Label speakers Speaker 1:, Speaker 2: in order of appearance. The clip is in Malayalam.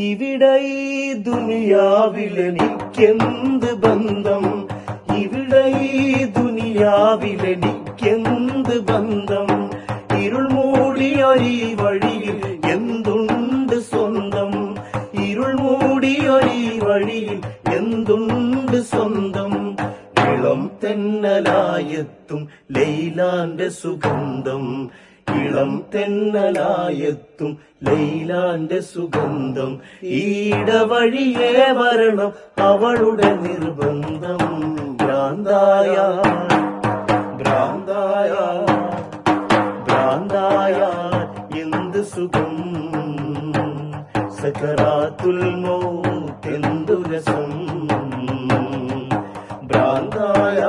Speaker 1: ഇവിടെ ഈ ദുനിയാവിലെനിക്കെന്ത് ബന്ധം, ഇവിടെ ഈ ദുനിയാവിലെനിക്കെന്ത് ബന്ധം. ഇരുൾ മൂടിയൊരീ വഴിയിൽ എന്തുണ്ട് സ്വന്തം, ഇരുൾ മൂടിയൊരീ വഴിയിൽ എന്തുണ്ട് സ്വന്തം. ഇളം തെന്നലായെത്തും ലൈലാന്റെ സുഗന്ധം, ഇളം തെന്നലായെത്തും ലൈലാന്റെ സുഗന്ധം. ഈടവഴിയേ വരണം അവളുടെ നിർബന്ധം. ഭ്രാന്തായ ഭ്രാന്തായ ഭ്രാന്തായ എന്ത് സുഖം, സകറാത്തുൽ മൗത്ത് എന്തു രസം. ഭ്രാന്തായ